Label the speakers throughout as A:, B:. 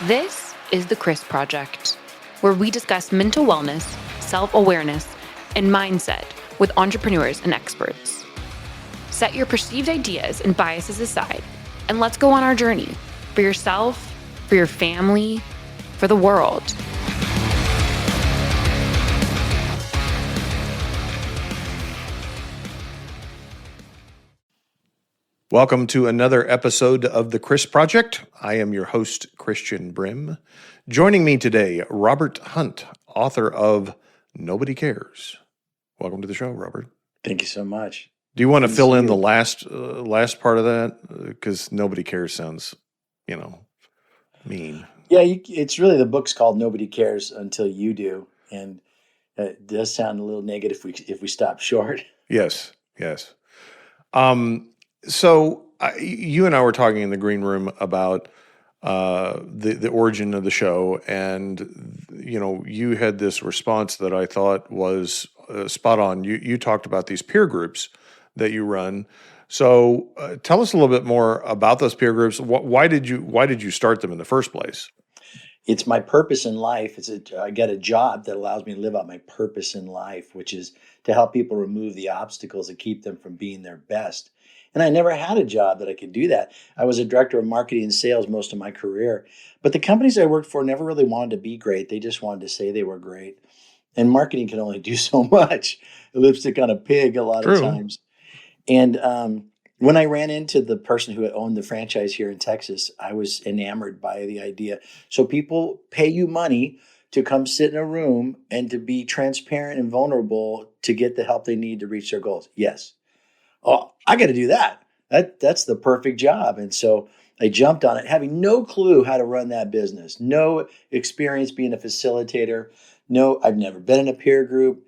A: This is the Chris Project, where we discuss mental wellness, self-awareness, and mindset with entrepreneurs and experts. Set your perceived ideas and biases aside, and let's go on our journey for yourself, for your family, for the world.
B: Welcome to another episode of The Chris Project. I am your host, Christian Brim. Joining me today, Robert Hunt, author of Nobody Cares. Welcome to the show, Robert.
C: Thank you so much.
B: Do you want to fill in the last part of that? Because Nobody Cares sounds, mean.
C: Yeah, it's really, the book's called Nobody Cares Until You Do. And it does sound a little negative if we stop short.
B: Yes. So you and I were talking in the green room about the origin of the show, and you had this response that I thought was spot on. You talked about these peer groups that you run. So tell us a little bit more about those peer groups. Why did you start them in the first place?
C: It's my purpose in life. I get a job that allows me to live out my purpose in life, which is to help people remove the obstacles that keep them from being their best. And I never had a job that I could do that. I was a director of marketing and sales most of my career. But the companies I worked for never really wanted to be great. They just wanted to say they were great. And marketing can only do so much. Lipstick on a pig a lot of times. And when I ran into the person who had owned the franchise here in Texas, I was enamored by the idea. So people pay you money to come sit in a room and to be transparent and vulnerable to get the help they need to reach their goals. Yes. Oh, I got to do that. That's the perfect job. And so I jumped on it, having no clue how to run that business, no experience being a facilitator. No, I've never been in a peer group.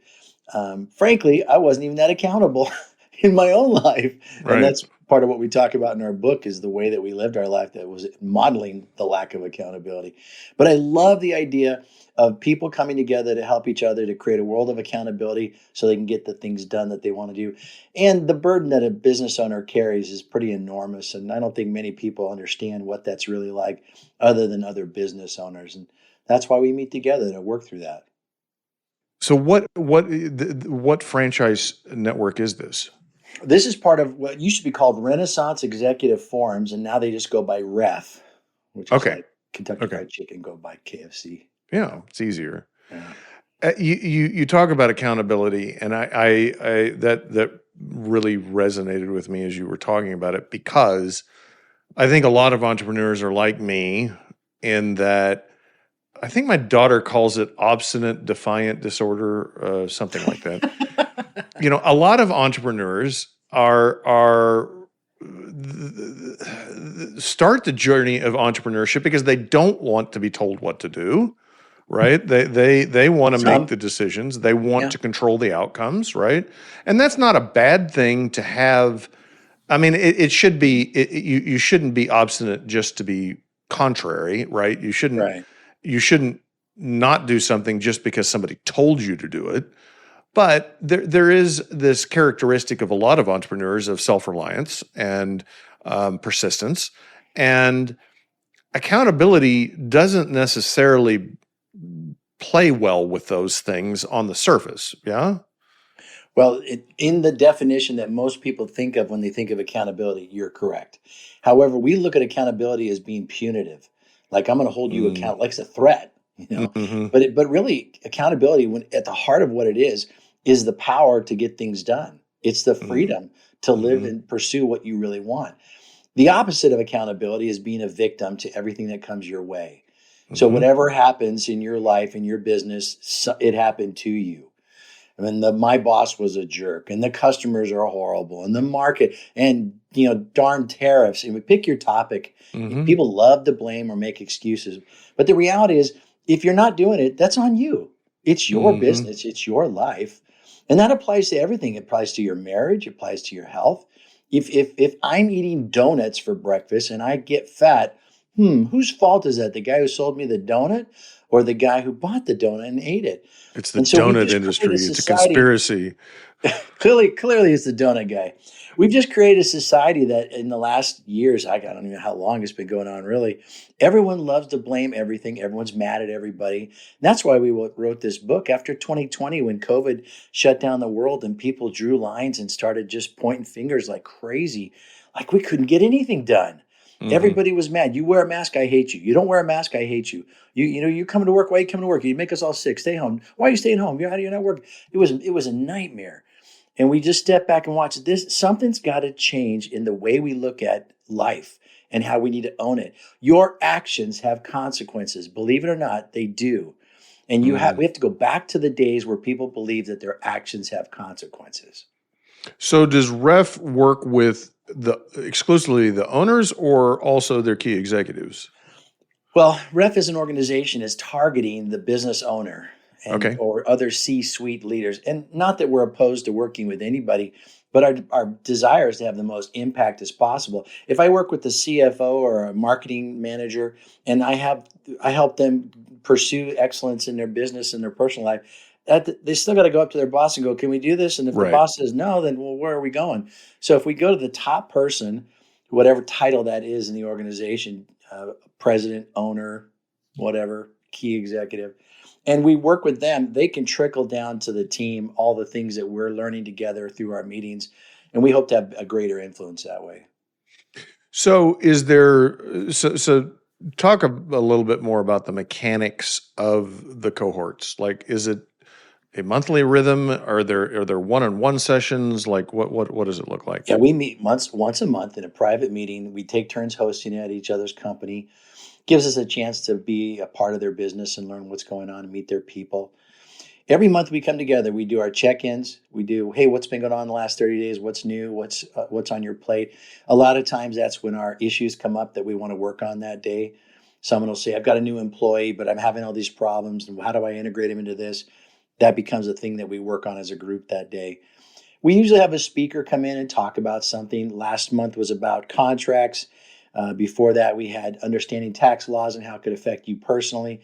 C: Frankly, I wasn't even that accountable in my own life.
B: Right.
C: And that's part of what we talk about in our book, is the way that we lived our life that was modeling the lack of accountability. But I love the idea of people coming together to help each other to create a world of accountability so they can get the things done that they want to do. And the burden that a business owner carries is pretty enormous. And I don't think many people understand what that's really like other than other business owners. And that's why we meet together to work through that.
B: So what franchise network is this?
C: This is part of what used to be called Renaissance Executive Forums, and now they just go by REF, which is like Kentucky Fried Chicken go by KFC.
B: Yeah, it's easier.
C: Yeah.
B: You talk about accountability, and I that really resonated with me as you were talking about it, because I think a lot of entrepreneurs are like me in that I think my daughter calls it obstinate defiant disorder, something like that. A lot of entrepreneurs are start the journey of entrepreneurship because they don't want to be told what to do. Right. They want to make the decisions. They want to control the outcomes. Right. And that's not a bad thing to have. I mean, it should be, you shouldn't be obstinate just to be contrary. Right. You shouldn't not do something just because somebody told you to do it. But there is this characteristic of a lot of entrepreneurs of self-reliance and persistence, and accountability doesn't necessarily play well with those things on the surface. Yeah.
C: Well, in the definition that most people think of when they think of accountability, you're correct. However, we look at accountability as being punitive. Like, I'm going to hold you accountable, like it's a threat,
B: Mm-hmm.
C: But really, accountability, when at the heart of what it is the power to get things done. It's the freedom to live and pursue what you really want. The opposite of accountability is being a victim to everything that comes your way. So whatever happens in your life, in your business, it happened to you. I mean, my boss was a jerk, and the customers are horrible, and the market, and darn tariffs. And we pick your topic. People love to blame or make excuses, but the reality is, if you're not doing it, that's on you. It's your business. It's your life, and that applies to everything. It applies to your marriage. It applies to your health. If I'm eating donuts for breakfast and I get fat, whose fault is that? The guy who sold me the donut, or the guy who bought the donut and ate it?
B: It's the donut industry. It's a conspiracy.
C: Clearly it's the donut guy. We've just created a society that in the last years, I don't even know how long it's been going on really. Everyone loves to blame everything. Everyone's mad at everybody. And that's why we wrote this book after 2020 when COVID shut down the world and people drew lines and started just pointing fingers like crazy. Like we couldn't get anything done. Everybody was mad. You wear a mask, I hate you. You don't wear a mask, I hate you. You coming to work. Why are you coming to work? You make us all sick. Stay home. Why are you staying home? You're not working. It was a nightmare. And we just step back and watch this. Something's got to change in the way we look at life and how we need to own it. Your actions have consequences. Believe it or not, they do. And we have to go back to the days where people believe that their actions have consequences.
B: So does REF work with exclusively the owners or also their key executives?
C: Well, REF as an organization is targeting the business owner or other C-suite leaders. And not that we're opposed to working with anybody, but our desire is to have the most impact as possible. If I work with the CFO or a marketing manager and I help them pursue excellence in their business and their personal life, they still got to go up to their boss and go, can we do this? And if the boss says no, then well, where are we going? So if we go to the top person, whatever title that is in the organization, president, owner, whatever, key executive, and we work with them, they can trickle down to the team all the things that we're learning together through our meetings. And we hope to have a greater influence that way.
B: So so talk a little bit more about the mechanics of the cohorts. Like, is it a monthly rhythm? Are there one-on-one sessions? Like what does it look like?
C: Yeah, we meet once a month in a private meeting. We take turns hosting at each other's company. Gives us a chance to be a part of their business and learn what's going on and meet their people. Every month we come together, we do our check-ins. We do, hey, what's been going on in the last 30 days? What's new? What's on your plate? A lot of times that's when our issues come up that we want to work on that day. Someone will say, I've got a new employee, but I'm having all these problems. And how do I integrate him into this? That becomes a thing that we work on as a group that day. We usually have a speaker come in and talk about something. Last month was about contracts. Before that, we had understanding tax laws and how it could affect you personally.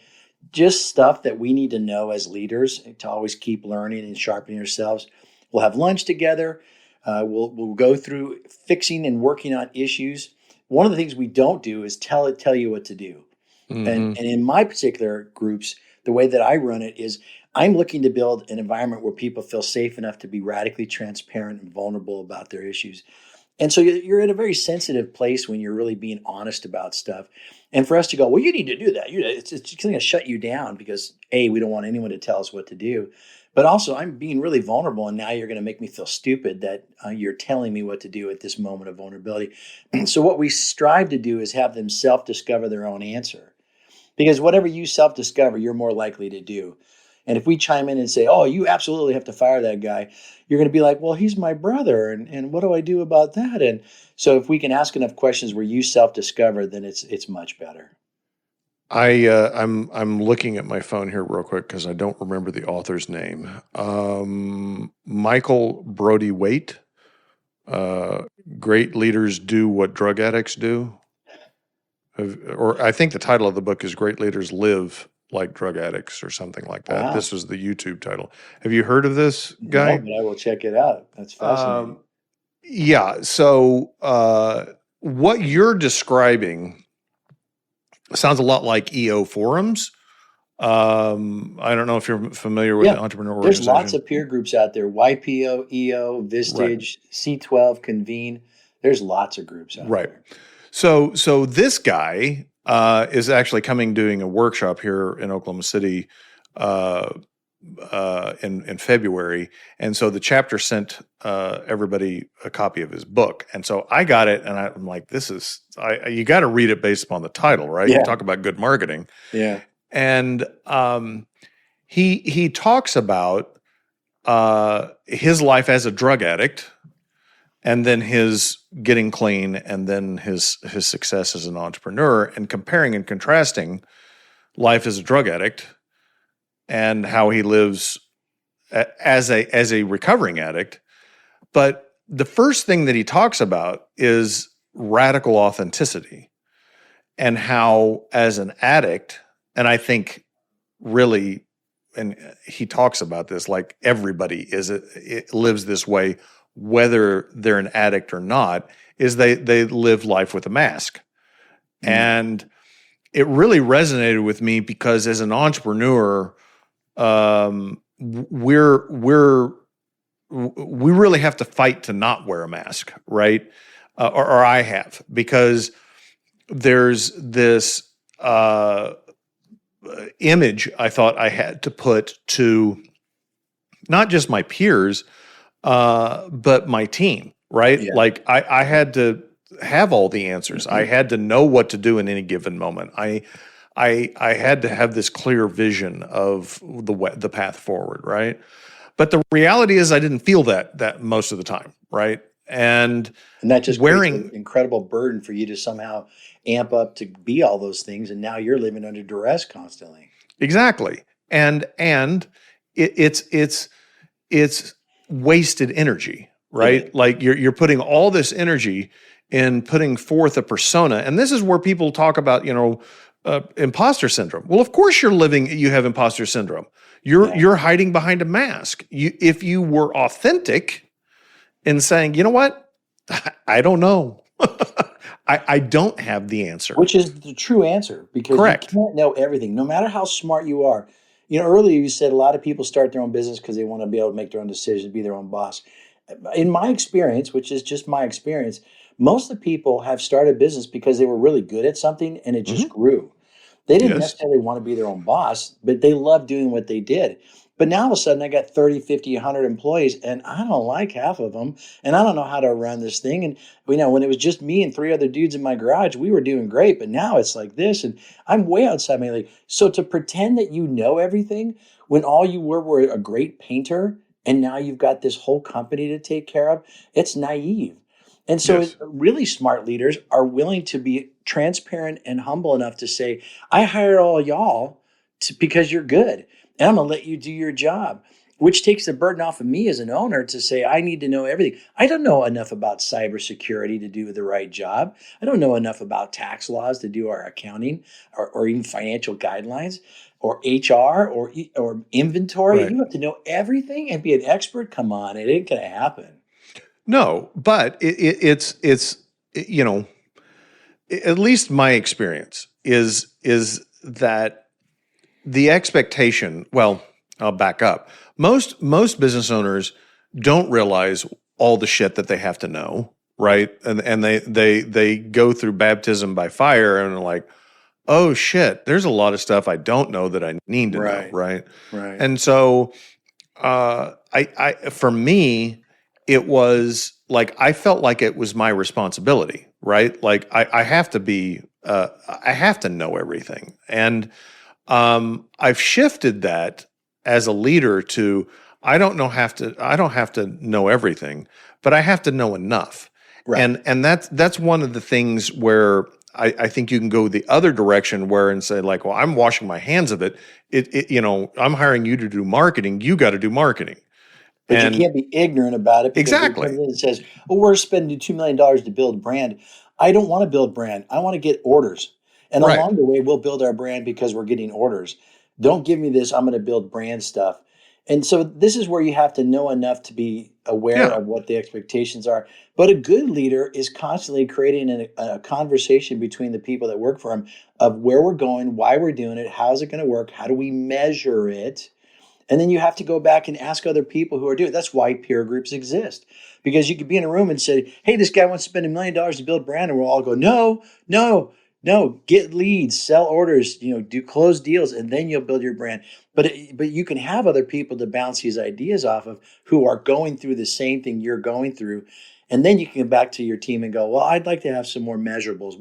C: Just stuff that we need to know as leaders to always keep learning and sharpening ourselves. We'll have lunch together. We'll go through fixing and working on issues. One of the things we don't do is tell you what to do. And in my particular groups, the way that I run it is I'm looking to build an environment where people feel safe enough to be radically transparent and vulnerable about their issues. And so you're in a very sensitive place when you're really being honest about stuff. And for us to go, well, you need to do that. It's going to shut you down because A, we don't want anyone to tell us what to do. But also I'm being really vulnerable. And now you're going to make me feel stupid that you're telling me what to do at this moment of vulnerability. So what we strive to do is have them self-discover their own answer. Because whatever you self-discover, you're more likely to do. And if we chime in and say, oh, you absolutely have to fire that guy, you're going to be like, well, he's my brother. And what do I do about that? And so if we can ask enough questions where you self-discover, then it's much better.
B: I'm looking at my phone here real quick because I don't remember the author's name. Michael Brody Waite. Great leaders do what drug addicts do. Or I think the title of the book is Great Leaders Live Like Drug Addicts or something like that.
C: Wow.
B: This was the YouTube title. Have you heard of this guy?
C: No, but I will check it out. That's fascinating.
B: Yeah. So what you're describing sounds a lot like EO forums. I don't know if you're familiar with the entrepreneur organization.
C: There's lots of peer groups out there. YPO, EO, Vistage, C12, Convene. There's lots of groups out there.
B: So this guy is actually doing a workshop here in Oklahoma City in February, and so the chapter sent everybody a copy of his book, and so I got it, and I'm like, you got to read it based upon the title, right?
C: Yeah.
B: You talk about good marketing,
C: Yeah,
B: and he talks about his life as a drug addict. And then his getting clean, and then his success as an entrepreneur, and comparing and contrasting life as a drug addict and how he lives as a recovering addict. But the first thing that he talks about is radical authenticity, and how as an addict, and I think really, and he talks about this like everybody lives this way whether they're an addict or not, is they live life with a mask. And it really resonated with me because as an entrepreneur, we really have to fight to not wear a mask, right? Or I have, because there's this image I thought I had to put to not just my peers, but my team, right?
C: Yeah.
B: Like I had to have all the answers. I had to know what to do in any given moment. I had to have this clear vision of the path forward, right? But the reality is I didn't feel that most of the time, right? And
C: that just creates
B: wearing
C: an incredible burden for you to somehow amp up to be all those things, and now you're living under duress constantly.
B: exactly, and it's wasted energy, right? Like you're putting all this energy in putting forth a persona, and this is where people talk about imposter syndrome. Well, of course you have imposter syndrome. You're hiding behind a mask. If you were authentic in saying, you know what, I don't know. I don't have the answer.
C: Which is the true answer, because
B: Correct.
C: you can't know everything, no matter how smart you are. Earlier you said a lot of people start their own business because they want to be able to make their own decisions, be their own boss. In my experience, which is just my experience, most of the people have started business because they were really good at something and it just grew. They didn't
B: Yes.
C: necessarily want to be their own boss, but they loved doing what they did. But now all of a sudden I got 30, 50, 100 employees and I don't like half of them. And I don't know how to run this thing. And when it was just me and 3 other dudes in my garage, we were doing great. But now it's like this and I'm way outside my league. So to pretend that you know everything when all you were a great painter and now you've got this whole company to take care of, it's naive. And so
B: Yes.
C: really smart leaders are willing to be transparent and humble enough to say, I hired all y'all because you're good. And I'm going to let you do your job, which takes the burden off of me as an owner to say, I need to know everything. I don't know enough about cybersecurity to do the right job. I don't know enough about tax laws to do our accounting or even financial guidelines or HR or inventory.
B: Right.
C: You have to know everything and be an expert. Come on, it ain't going to happen.
B: No, but it's at least my experience is that the expectation, well, I'll back up. Most business owners don't realize all the shit that they have to know, right? And they go through baptism by fire and are like, oh shit, there's a lot of stuff I don't know that I need to know, right?
C: Right.
B: And so I for me, it was like I felt like it was my responsibility, right? Like I have to be I have to know everything. And I've shifted that as a leader to I don't have to know everything, but I have to know enough.
C: Right.
B: And that's one of the things where I think you can go the other direction and say like, well, I'm washing my hands of it. I'm hiring you to do marketing. You got to do marketing.
C: But
B: And
C: you can't be ignorant about it because
B: exactly.
C: it comes in and says, "Oh, we're spending $2 million to build brand." I don't want to build brand. I want to get orders. And
B: Right.
C: along the way, we'll build our brand because we're getting orders. Don't give me this. I'm going to build brand stuff. And so this is where you have to know enough to be aware
B: Yeah.
C: of what the expectations are. But a good leader is constantly creating a conversation between the people that work for him of where we're going, why we're doing it, how's it going to work, how do we measure it. And then you have to go back and ask other people who are doing it. That's why peer groups exist. Because you could be in a room and say, hey, this guy wants to spend $1 million to build brand. And we'll all go, no, get leads, sell orders, do close deals, and then you'll build your brand. But you can have other people to bounce these ideas off of who are going through the same thing you're going through. And then you can go back to your team and go, well, I'd like to have some more measurables.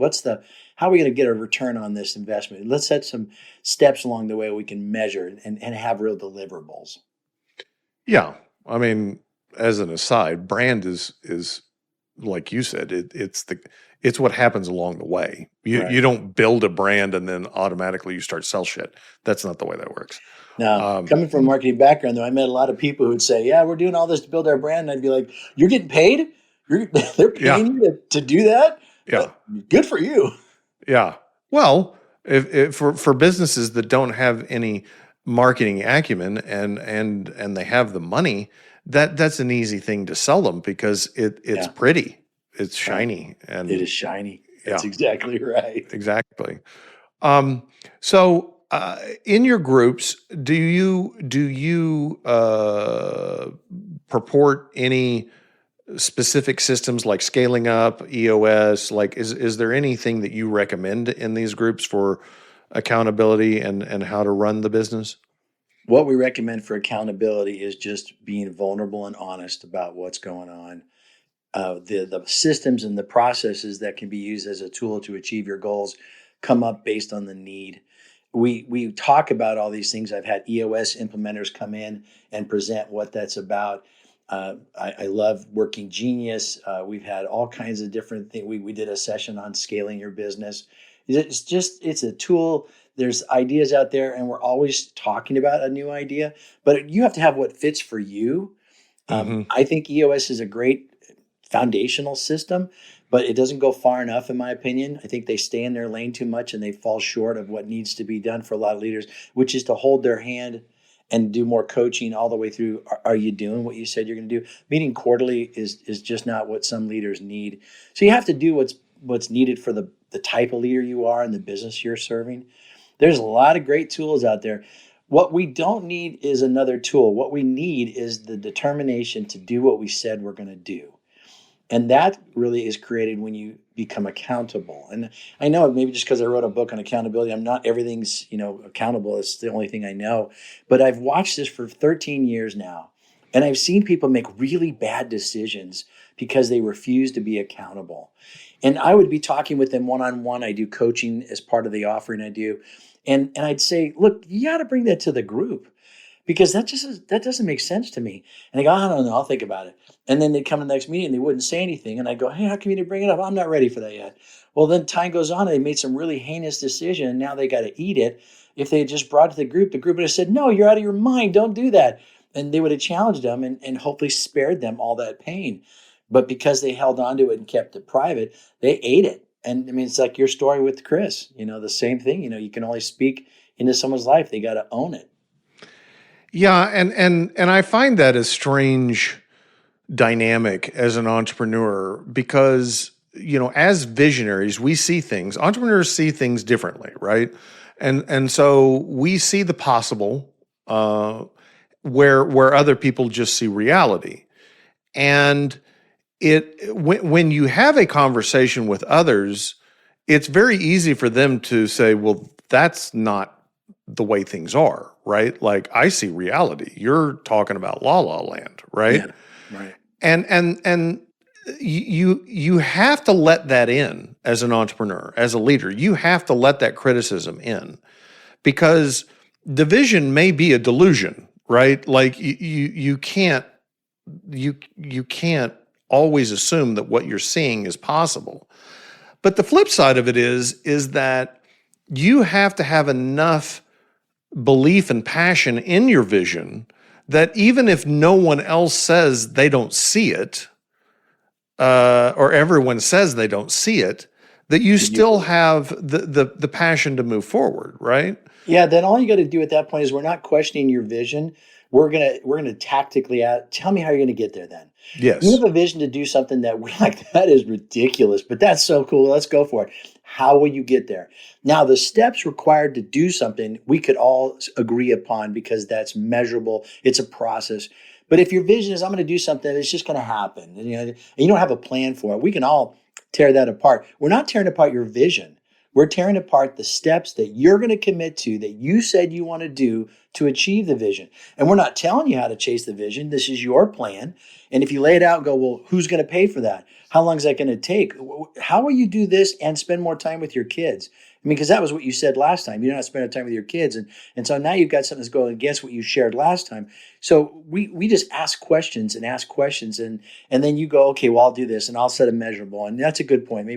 C: How are we going to get a return on this investment? Let's set some steps along the way we can measure and have real deliverables.
B: Yeah. I mean, as an aside, brand is like you said, it's what happens along the way. You don't build a brand and then automatically you start sell shit. That's not the way that works.
C: Now, coming from a marketing background, though, I met a lot of people who would say, yeah, we're doing all this to build our brand. And I'd be like, you're getting paid? They're paying you to do that?
B: Yeah.
C: Good for you.
B: Yeah. Well, if for businesses that don't have any marketing acumen and they have the money, that's an easy thing to sell them because it's
C: Yeah.
B: pretty, it's
C: Right.
B: shiny, and
C: It is shiny.
B: yeah,
C: That's exactly right.
B: exactly. So in your groups, do you purport any specific systems like scaling up, EOS? Like, is there anything that you recommend in these groups for accountability and how to run the business?
C: What we recommend for accountability is just being vulnerable and honest about what's going on. The systems and the processes that can be used as a tool to achieve your goals come up based on the need. We talk about all these things. I've had EOS implementers come in and present what that's about. I love Working Genius. We've had all kinds of different things. We did a session on scaling your business. It's a tool. There's ideas out there, and we're always talking about a new idea. But you have to have what fits for you.
B: Hmm.
C: I think EOS is a great foundational system, but it doesn't go far enough, in my opinion. I think they stay in their lane too much and they fall short of what needs to be done for a lot of leaders, which is to hold their hand and do more coaching all the way through. Are you doing what you said you're going to do? Meeting quarterly is just not what some leaders need. So you have to do what's needed for the type of leader you are and the business you're serving. There's a lot of great tools out there. What we don't need is another tool. What we need is the determination to do what we said we're going to do. And that really is created when you become accountable. And I know maybe just because I wrote a book on accountability, I'm not everything's, accountable. It's the only thing I know. But I've watched this for 13 years now. And I've seen people make really bad decisions because they refuse to be accountable. And I would be talking with them one-on-one. I do coaching as part of the offering I do. And I'd say, look, you got to bring that to the group because that doesn't make sense to me. And they go, I don't know, I'll think about it. And then they'd come to the next meeting and they wouldn't say anything. And I go, hey, how come you didn't bring it up? I'm not ready for that yet. Well, then time goes on and they made some really heinous decision and now they got to eat it. If they had just brought it to the group would have said, no, you're out of your mind. Don't do that. And they would have challenged them and hopefully spared them all that pain. But because they held on to it and kept it private, they ate it. And I mean, it's like your story with Chris, the same thing, you can only speak into someone's life. They got to own it.
B: Yeah, and I find that a strange dynamic as an entrepreneur because as visionaries we see things, entrepreneurs see things differently, right? And so we see the possible where other people just see reality. And when you have a conversation with others, it's very easy for them to say, well, that's not the way things are, right? Like, I see reality. You're talking about la la land, right?
C: Yeah, right.
B: And you have to let that in as an entrepreneur, as a leader. You have to let that criticism in because the vision may be a delusion, right? Like you can't always assume that what you're seeing is possible. But the flip side of it is that you have to have enough belief and passion in your vision that even if no one else says they don't see it, or everyone says they don't see it, that you still have the passion to move forward, right?
C: Yeah, then all you got to do at that point is we're not questioning your vision. We're gonna tactically tell me how you're gonna get there. Then you
B: Yes.
C: have a vision to do something that we're like that is ridiculous, but that's so cool. Let's go for it. How will you get there? Now the steps required to do something we could all agree upon because that's measurable. It's a process. But if your vision is I'm going to do something, it's just going to happen, and you don't have a plan for it, we can all tear that apart. We're not tearing apart your vision. We're tearing apart the steps that you're going to commit to that you said you want to do to achieve the vision. And we're not telling you how to chase the vision. This is your plan. And if you lay it out and go, well, who's going to pay for that? How long is that going to take? How will you do this and spend more time with your kids? I mean, because that was what you said last time. You're not spending time with your kids. And so now you've got something that's going against what you shared last time. So we just ask questions and ask questions. And then you go, okay, well, I'll do this and I'll set a measurable. And that's a good point.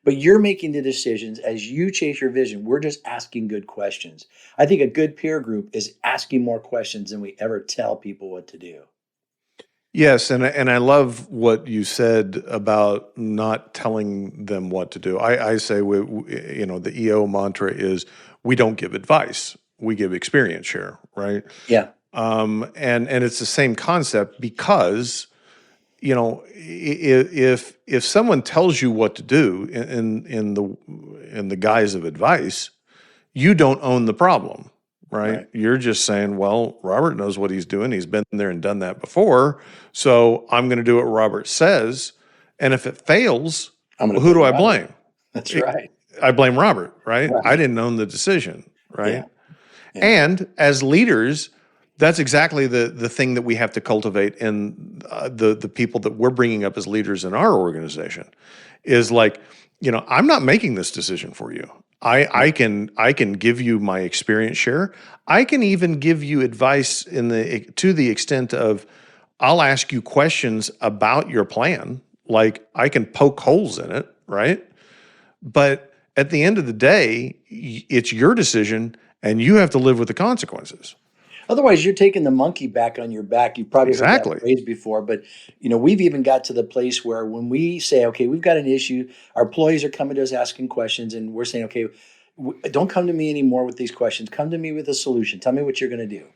C: But you're making the decisions as you chase your vision. We're just asking good questions. I think a good peer group is asking more questions than we ever tell people what to do.
B: Yes, and I love what you said about not telling them what to do. I say the EO mantra is we don't give advice, we give experience share, right?
C: Yeah.
B: And it's the same concept because, if someone tells you what to do in the guise of advice, you don't own the problem, right? You're just saying, well, Robert knows what he's doing. He's been there and done that before. So I'm going to do what Robert says. And if it fails, who do I blame?
C: That's right.
B: I blame Robert, right? I didn't own the decision, right?
C: Yeah.
B: And as leaders, that's exactly the thing that we have to cultivate in the people that we're bringing up as leaders in our organization is like, I'm not making this decision for you. I can give you my experience share. I can even give you advice to the extent of I'll ask you questions about your plan. Like I can poke holes in it, right? But at the end of the day, it's your decision and you have to live with the consequences.
C: Otherwise, you're taking the monkey back on your back. You've probably heard that phrase before, but we've even got to the place where when we say, okay, we've got an issue, our employees are coming to us asking questions, and we're saying, okay, don't come to me anymore with these questions. Come to me with a solution. Tell me what you're going to do.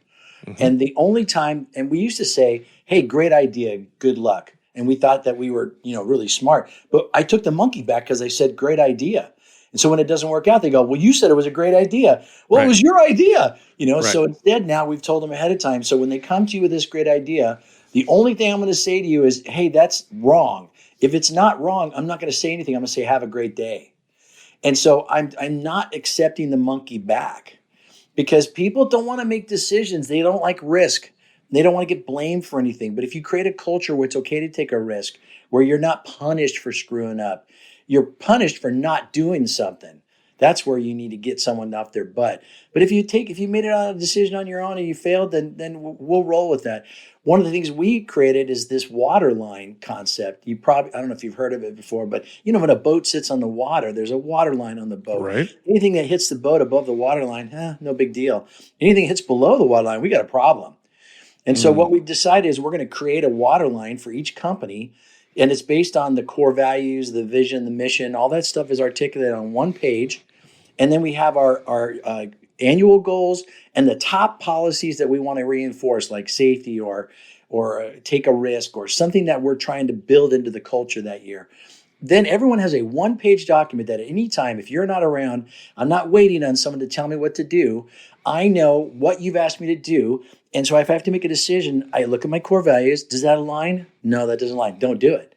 C: Mm-hmm. And the only time, and we used to say, hey, great idea, good luck. And we thought that we were, really smart. But I took the monkey back because I said, great idea. And so when it doesn't work out, they go, well, you said it was a great idea. Well, It was your idea. So instead now we've told them ahead of time. So when they come to you with this great idea, the only thing I'm going to say to you is, hey, that's wrong. If it's not wrong, I'm not going to say anything. I'm going to say, have a great day. And so I'm not accepting the monkey back because people don't want to make decisions. They don't like risk. They don't want to get blamed for anything. But if you create a culture where it's okay to take a risk, where you're not punished for screwing up, you're punished for not doing something. That's where you need to get someone off their butt. But if you made a decision on your own and you failed, then we'll roll with that. One of the things we created is this water line concept. I don't know if you've heard of it before, but when a boat sits on the water, there's a water line on the boat.
B: Right.
C: Anything that hits the boat above the water line, no big deal. Anything that hits below the water line, we got a problem. And so what we've decided is we're going to create a water line for each company. And it's based on the core values, the vision, the mission, all that stuff is articulated on one page. And then we have our annual goals and the top policies that we want to reinforce, like safety or take a risk or something that we're trying to build into the culture that year. Then everyone has a one-page document that at any time, if you're not around, I'm not waiting on someone to tell me what to do. I know what you've asked me to do. And so if I have to make a decision, I look at my core values. Does that align? No, that doesn't align. Don't do it.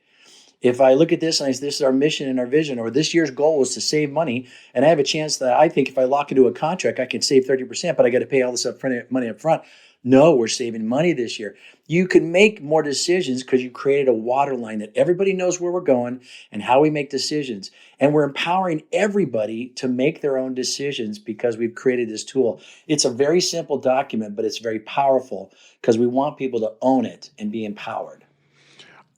C: If I look at this and I say, this is our mission and our vision, or this year's goal was to save money, and I have a chance that I think if I lock into a contract, I can save 30%, but I got to pay all this money up front. No, we're saving money this year. You can make more decisions because you created a water line that everybody knows where we're going and how we make decisions. And we're empowering everybody to make their own decisions because we've created this tool. It's a very simple document, but it's very powerful because we want people to own it and be empowered.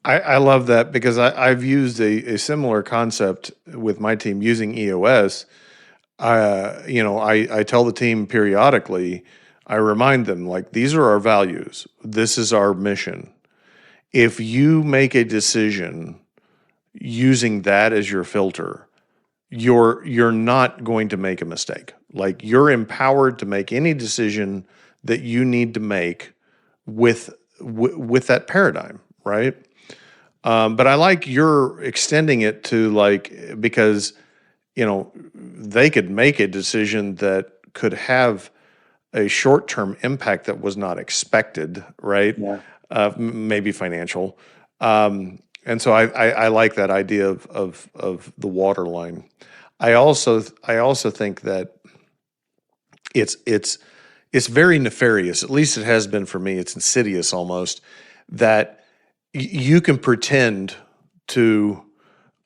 B: I love that because I've used a similar concept with my team using EOS. I tell the team periodically, I remind them, like, these are our values. This is our mission. If you make a decision using that as your filter, you're not going to make a mistake. Like, you're empowered to make any decision that you need to make with that paradigm, right? But I like you're extending it to because, they could make a decision that could have a short-term impact that was not expected, right?
C: Yeah.
B: Maybe financial. And so I like that idea of the water line. I also think that it's very nefarious, at least it has been for me. It's insidious almost, that you can pretend to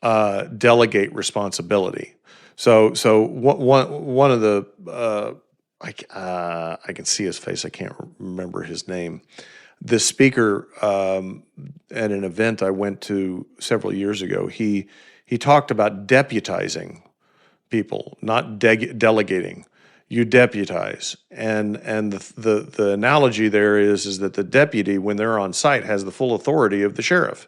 B: delegate responsibility. So one of the I can see his face. I can't remember his name. The speaker at an event I went to several years ago, he talked about deputizing people, not delegating. You deputize, and the analogy there is that the deputy, when they're on site, has the full authority of the sheriff,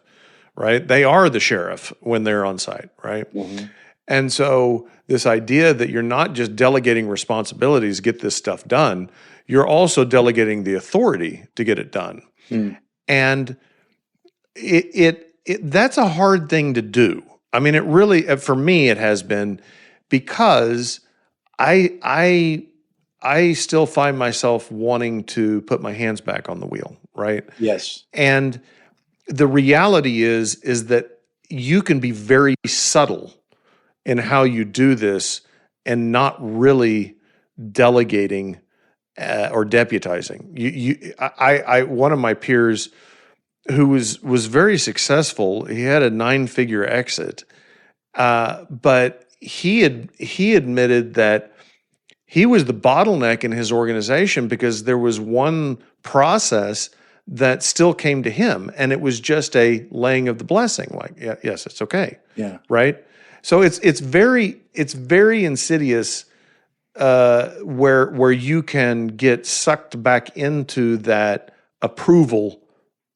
B: right? They are the sheriff when they're on site, right? Mm-hmm. And so this idea that you're not just delegating responsibilities, get this stuff done, you're also delegating the authority to get it done. And that's a hard thing to do. I mean, it really, for me, it has been, because I still find myself wanting to put my hands back on the wheel, right?
C: Yes.
B: And the reality is that you can be very subtle in how you do this and not really delegating or deputizing. One of my peers who was very successful, he had a 9-figure exit, but he admitted that he was the bottleneck in his organization because there was one process that still came to him, and it was just a laying of the blessing, like, yeah, yes, it's okay,
C: Yeah.
B: right? So it's very insidious, where you can get sucked back into that approval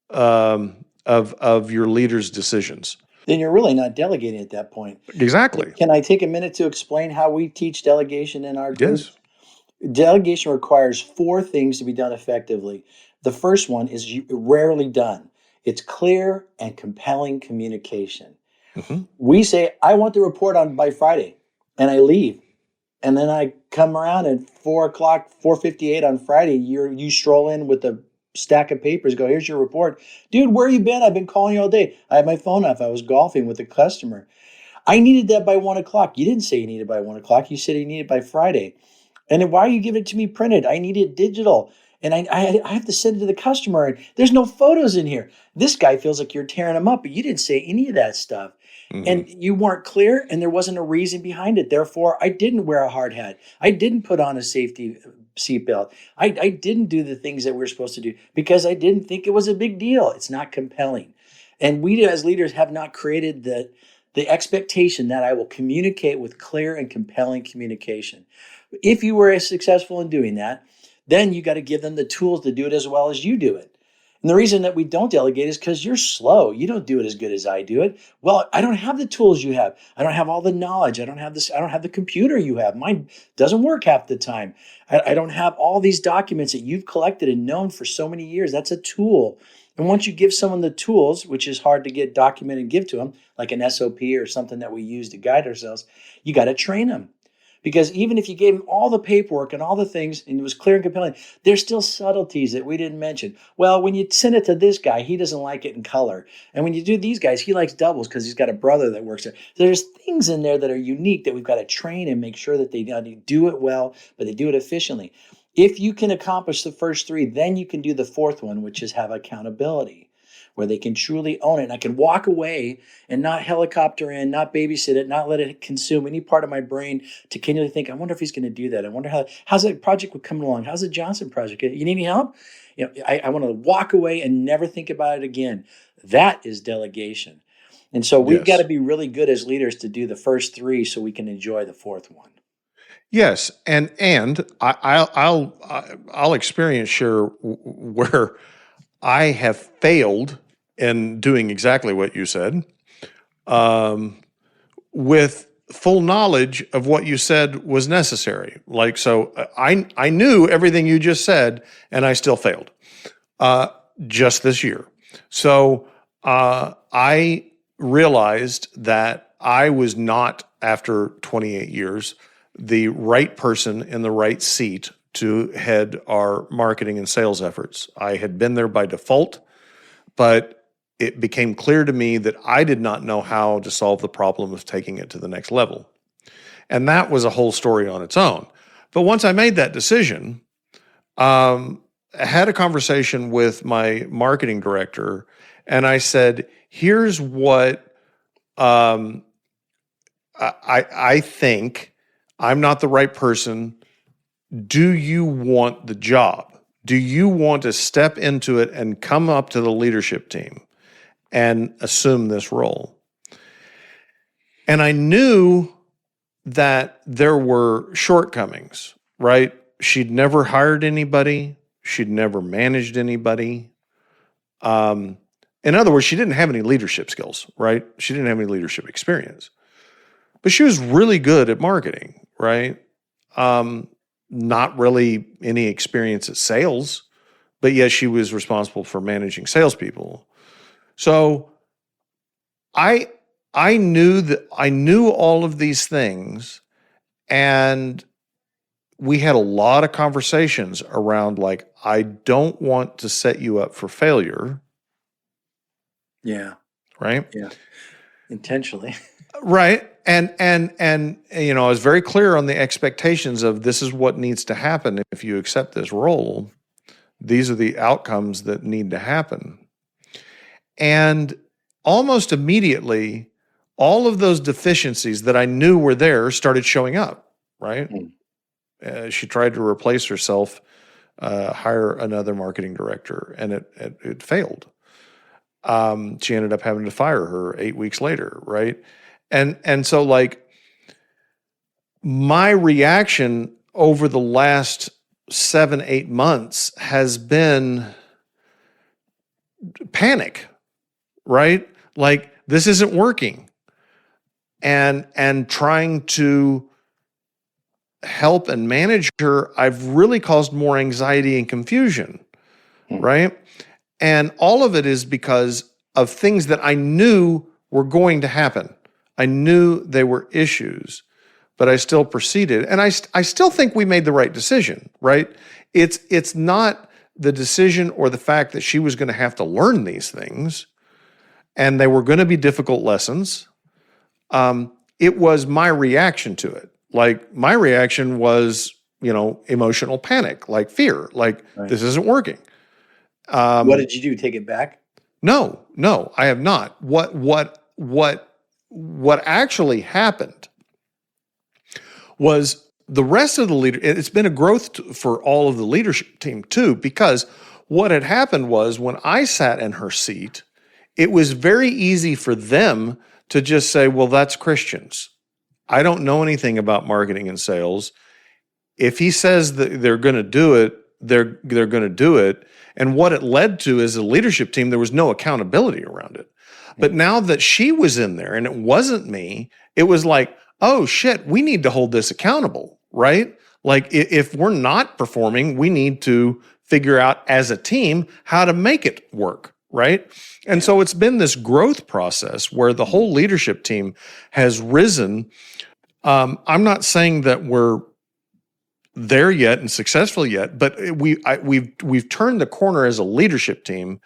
B: of your leader's decisions.
C: Then you're really not delegating at that point.
B: Exactly.
C: Can I take a minute to explain how we teach delegation in our groups?
B: Yes.
C: Delegation requires 4 things to be done effectively. The first one is rarely done. It's clear and compelling communication.
B: Mm-hmm.
C: We say, I want the report on by Friday, and I leave. And then I come around at 4 o'clock, 4:58 on Friday. You stroll in with a stack of papers, go, here's your report. Dude, where you been? I've been calling you all day. I had my phone off. I was golfing with a customer. I needed that by 1 o'clock. You didn't say you needed it by 1 o'clock. You said you needed it by Friday. And then why are you giving it to me printed? I need it digital. And I have to send it to the customer. And there's no photos in here. This guy feels like you're tearing him up, but you didn't say any of that stuff. Mm-hmm. And you weren't clear, and there wasn't a reason behind it. Therefore, I didn't wear a hard hat. I didn't put on a safety seatbelt. I didn't do the things that we're supposed to do because I didn't think it was a big deal. It's not compelling. And we as leaders have not created the expectation that I will communicate with clear and compelling communication. If you were successful in doing that, then you got to give them the tools to do it as well as you do it. And the reason that we don't delegate is because you're slow. You don't do it as good as I do it. Well, I don't have the tools you have. I don't have all the knowledge. I don't have the computer you have. Mine doesn't work half the time. I don't have all these documents that you've collected and known for so many years. That's a tool. And once you give someone the tools, which is hard to get documented and give to them, like an SOP or something that we use to guide ourselves, you got to train them. Because even if you gave them all the paperwork and all the things and it was clear and compelling, there's still subtleties that we didn't mention. Well, when you send it to this guy, he doesn't like it in color. And when you do these guys, he likes doubles because he's got a brother that works there. There's things in there that are unique that we've got to train and make sure that they do it well, but they do it efficiently. If you can accomplish the first 3, then you can do the 4th one, which is have accountability, where they can truly own it. And I can walk away and not helicopter in, not babysit it, not let it consume any part of my brain to continually think, I wonder if he's going to do that. I wonder how's that project coming along? How's the Johnson project? You need any help? I want to walk away and never think about it again. That is delegation. And so we've got to be really good as leaders to do the first 3 so we can enjoy the 4th one.
B: Yes, and I'll experience share where I have failed in doing exactly what you said, with full knowledge of what you said was necessary. Like, so I knew everything you just said, and I still failed just this year. So I realized that I was not, after 28 years, the right person in the right seat to head our marketing and sales efforts. I had been there by default, but it became clear to me that I did not know how to solve the problem of taking it to the next level. And that was a whole story on its own. But once I made that decision, I had a conversation with my marketing director, and I said, here's what I think. I'm not the right person. Do you want the job? Do you want to step into it and come up to the leadership team and assume this role? And I knew that there were shortcomings, right? She'd never hired anybody. She'd never managed anybody. In other words, she didn't have any leadership skills, right? She didn't have any leadership experience. But she was really good at marketing, right? not really any experience at sales, but yet she was responsible for managing salespeople. So I knew all of these things, and we had a lot of conversations around like, I don't want to set you up for failure.
C: Yeah.
B: Right.
C: Yeah. Intentionally.
B: Right. And I was very clear on the expectations of this is what needs to happen if you accept this role. These are the outcomes that need to happen. And almost immediately, all of those deficiencies that I knew were there started showing up, right? She tried to replace herself, hire another marketing director, and it failed. She ended up having to fire her 8 weeks later, right? And so like my reaction over the last 7-8 months has been panic, right? Like this isn't working. And trying to help and manage her, I've really caused more anxiety and confusion, right? And all of it is because of things that I knew were going to happen. I knew they were issues, but I still proceeded. And I still think we made the right decision, right? It's not the decision or the fact that she was going to have to learn these things, and they were going to be difficult lessons. It was my reaction to it. Like my reaction was, emotional panic, like fear, like this isn't working.
C: What did you do? Take it back?
B: No, I have not. What actually happened was the rest of the leader. It's been a growth for all of the leadership team too, because what had happened was when I sat in her seat, it was very easy for them to just say, well, that's Christian's. I don't know anything about marketing and sales. If he says that they're going to do it, they're going to do it. And what it led to is a leadership team, there was no accountability around it. But now that she was in there and it wasn't me, it was like, oh shit, we need to hold this accountable, right? Like if we're not performing, we need to figure out as a team how to make it work. Right. And so it's been this growth process where the whole leadership team has risen. I'm not saying that we're there yet and successful yet, but we've turned the corner as a leadership team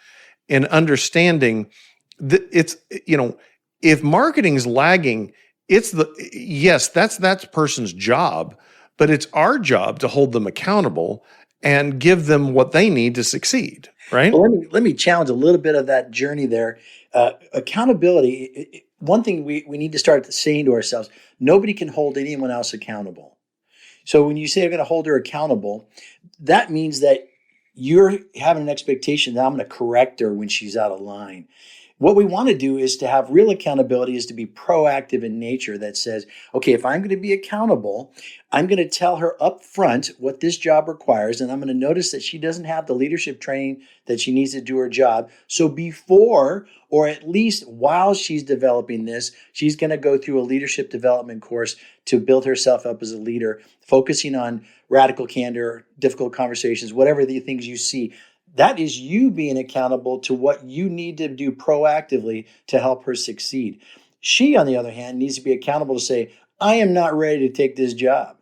B: in understanding that it's, if marketing's lagging, that's that person's job, but it's our job to hold them accountable and give them what they need to succeed. Right.
C: Well, let me challenge a little bit of that journey there. Accountability. One thing we need to start saying to ourselves: nobody can hold anyone else accountable. So when you say I'm going to hold her accountable, that means that you're having an expectation that I'm going to correct her when she's out of line. What we want to do is to have real accountability, is to be proactive in nature that says, okay, if I'm going to be accountable, I'm going to tell her up front what this job requires, and I'm going to notice that she doesn't have the leadership training that she needs to do her job. So before, or at least while she's developing this, she's going to go through a leadership development course to build herself up as a leader, focusing on radical candor, difficult conversations, whatever the things you see. That is you being accountable to what you need to do proactively to help her succeed. She, on the other hand, needs to be accountable to say, I am not ready to take this job.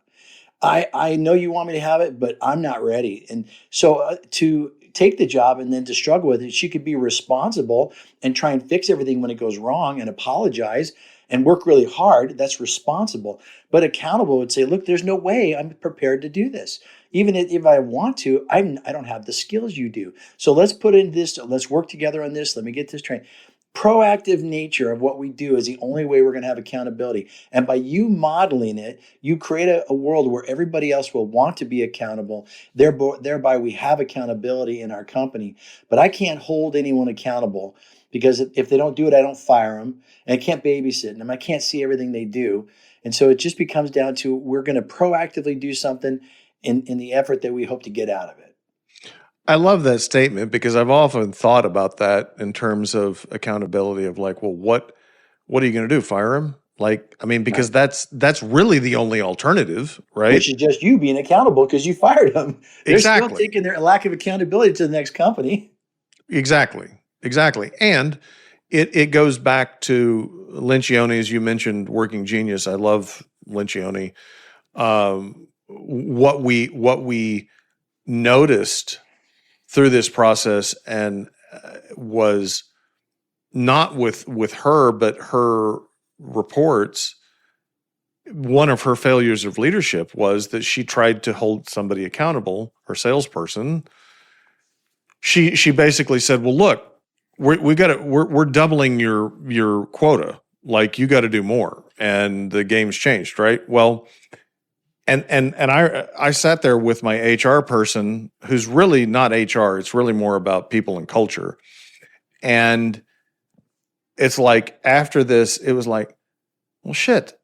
C: I know you want me to have it, but I'm not ready. And so to take the job and then to struggle with it, she could be responsible and try and fix everything when it goes wrong and apologize and work really hard. That's responsible. But accountable would say, look, there's no way I'm prepared to do this. Even if I want to, I don't have the skills you do. So let's put in this, let's work together on this. Let me get this trained. Proactive nature of what we do is the only way we're going to have accountability. And by you modeling it, you create a world where everybody else will want to be accountable. Thereby, we have accountability in our company. But I can't hold anyone accountable, because if they don't do it, I don't fire them. And I can't babysit them. I can't see everything they do. And so it just becomes down to, we're going to proactively do something in the effort that we hope to get out of it.
B: I love that statement, because I've often thought about that in terms of accountability of like, well, what are you going to do? Fire him? Like, I mean, because
C: Right.
B: that's really the only alternative,
C: Which
B: right?
C: is just you being accountable because you fired them. They're still
B: Exactly.
C: taking their lack of accountability to the next company.
B: Exactly. Exactly. And it goes back to Lencioni, as you mentioned, Working Genius. I love Lencioni. What we noticed through this process and was not with her, but her reports. One of her failures of leadership was that she tried to hold somebody accountable, her salesperson. She basically said, "Well, look, we're doubling your quota. Like you got to do more." And the game's changed, right? Well, and I sat there with my HR person, who's really not HR. It's really more about people and culture. And it's like after this, it was like, well, shit.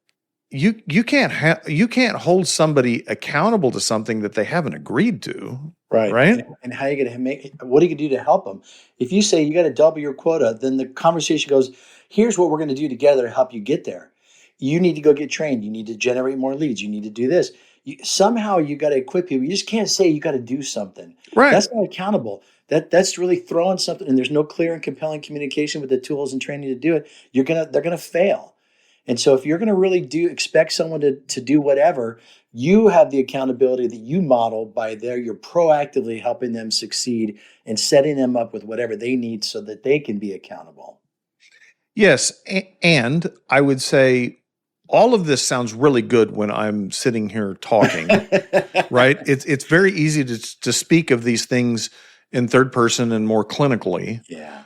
B: You can't hold somebody accountable to something that they haven't agreed to,
C: Right.
B: right?
C: And how you going to what are you going to do to help them? If you say you got to double your quota, then the conversation goes, here's what we're going to do together to help you get there. You need to go get trained. You need to generate more leads. You need to do this. Somehow you got to equip people. You just can't say you got to do something.
B: Right.
C: That's not accountable. That's really throwing something, and there's no clear and compelling communication with the tools and training to do it. They're gonna fail. And so if you're going to really expect someone to do whatever, you have the accountability that you model by you're proactively helping them succeed and setting them up with whatever they need so that they can be accountable.
B: Yes, and I would say all of this sounds really good when I'm sitting here talking, right? It's very easy to speak of these things in third person and more clinically.
C: Yeah.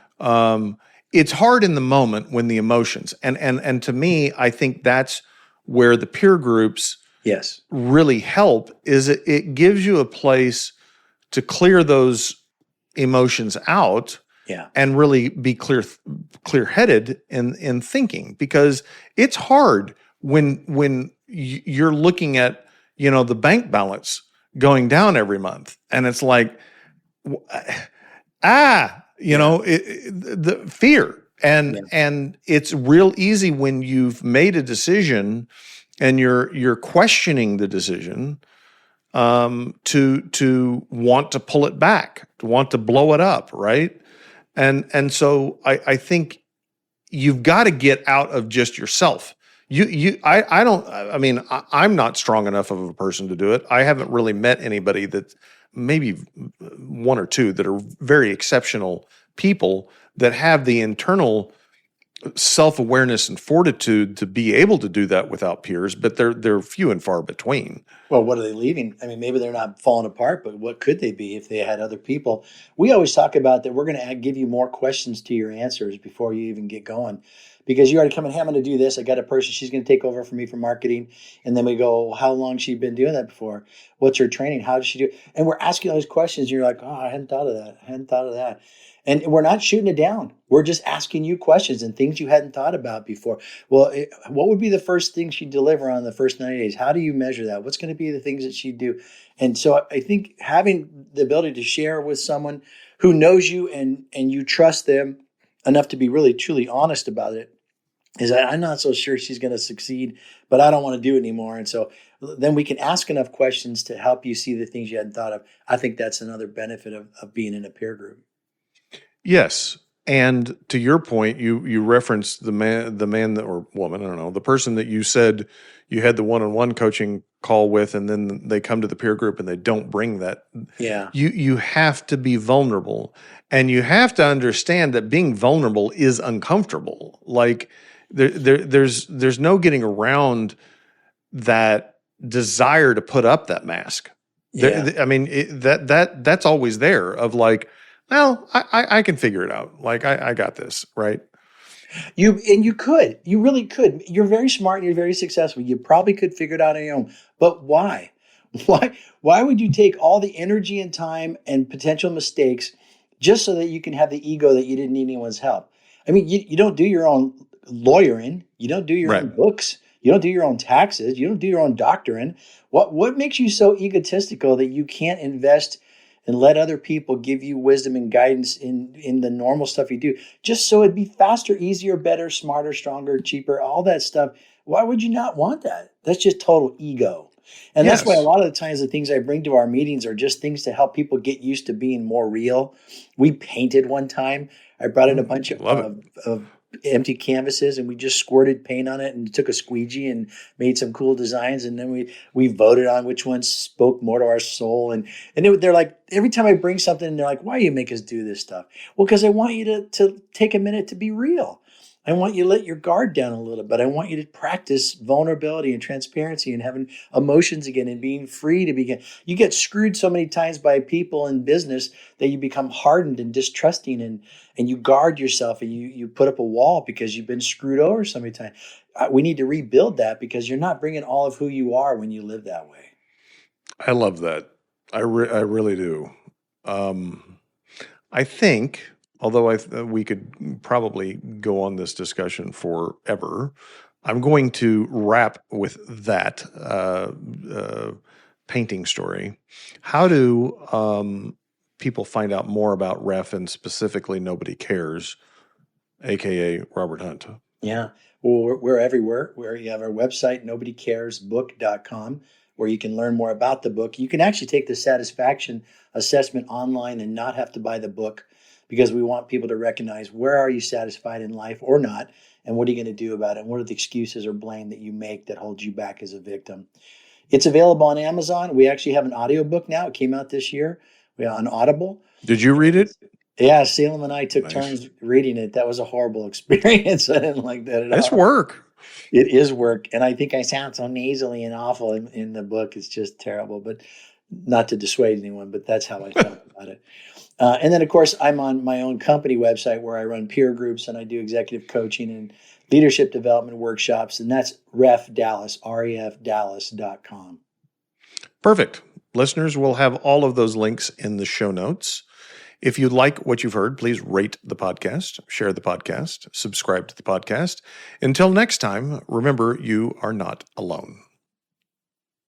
B: It's hard in the moment when the emotions and to me, I think that's where the peer groups
C: Yes.
B: really help. Is it gives you a place to clear those emotions out
C: Yeah.
B: and really be clear-headed in thinking, because it's hard when you're looking at the bank balance going down every month and it's like
C: Yeah.
B: the fear
C: Yeah.
B: and it's real easy when you've made a decision and you're questioning the decision, to want to pull it back, to want to blow it up, right? And so I think you've got to get out of just yourself. I don't, I mean, I'm not strong enough of a person to do it. I haven't really met anybody that, maybe one or two, that are very exceptional people that have the internal self-awareness and fortitude to be able to do that without peers, but they're few and far between.
C: Well, what are they leaving? I mean, maybe they're not falling apart, but what could they be if they had other people? We always talk about that we're going to give you more questions to your answers before you even get going. Because you already come in, hey, I'm going to do this. I got a person, she's going to take over for me for marketing. And then we go, how long she been doing that before? What's her training? How does she do it? And we're asking all these questions. And you're like, oh, I hadn't thought of that. I hadn't thought of that. And we're not shooting it down. We're just asking you questions and things you hadn't thought about before. Well, what would be the first thing she'd deliver on the first 90 days? How do you measure that? What's going to be the things that she'd do? And so I think having the ability to share with someone who knows you and you trust them enough to be really truly honest about it is that I'm not so sure she's going to succeed, but I don't want to do it anymore. And so then we can ask enough questions to help you see the things you hadn't thought of. I think that's another benefit of being in a peer group.
B: Yes. And to your point, you referenced the man that, or woman, I don't know, the person that you said you had the one-on-one coaching call with, and then they come to the peer group and they don't bring that.
C: Yeah.
B: You have to be vulnerable, and you have to understand that being vulnerable is uncomfortable. Like there's no getting around that desire to put up that mask.
C: Yeah.
B: I mean, that's always there, of like, well, I can figure it out. Like I got this, right?
C: You really could. You're very smart and you're very successful. You probably could figure it out on your own. But why? Why would you take all the energy and time and potential mistakes just so that you can have the ego that you didn't need anyone's help? I mean, you don't do your own lawyering, you don't do your
B: Right.
C: own books, you don't do your own taxes, you don't do your own doctoring. What makes you so egotistical that you can't invest and let other people give you wisdom and guidance in the normal stuff you do, just so it'd be faster, easier, better, smarter, stronger, cheaper, all that stuff? Why would you not want that? That's just total ego. And that's why a
B: Yes.
C: lot of the times the things I bring to our meetings are just things to help people get used to being more real. We painted one time. I brought in a bunch
B: Love it.
C: of empty canvases and we just squirted paint on it and took a squeegee and made some cool designs. And then we voted on which ones spoke more to our soul. They're like, every time I bring something, they're like, why do you make us do this stuff? Well, because I want you to take a minute to be real. I want you to let your guard down a little bit. I want you to practice vulnerability and transparency and having emotions again and being free to begin. You get screwed so many times by people in business that you become hardened and distrusting and you guard yourself and you put up a wall because you've been screwed over so many times. We need to rebuild that because you're not bringing all of who you are when you live that way.
B: I love that. I really do. I think, although we could probably go on this discussion forever, I'm going to wrap with that painting story. How do people find out more about Ref and specifically Nobody Cares, aka Robert Hunt?
C: Yeah. Well, we're everywhere. You have our website, nobodycaresbook.com, where you can learn more about the book. You can actually take the satisfaction assessment online and not have to buy the book because we want people to recognize where are you satisfied in life or not, and what are you going to do about it, and what are the excuses or blame that you make that holds you back as a victim. It's available on Amazon. We actually have an audiobook now. It came out this year. We on Audible.
B: Did you read it?
C: Yeah, Salem and I took
B: Nice.
C: turns reading it. That was a horrible experience. I didn't like that at all.
B: It's work.
C: It is work. And I think I sound so nasally and awful in the book. It's just terrible, but not to dissuade anyone, but that's how I felt about it. And then, of course, I'm on my own company website where I run peer groups and I do executive coaching and leadership development workshops. And that's Ref Dallas, refdallas.com.
B: Perfect. Listeners will have all of those links in the show notes. If you like what you've heard, please rate the podcast, share the podcast, subscribe to the podcast. Until next time, remember, you are not alone.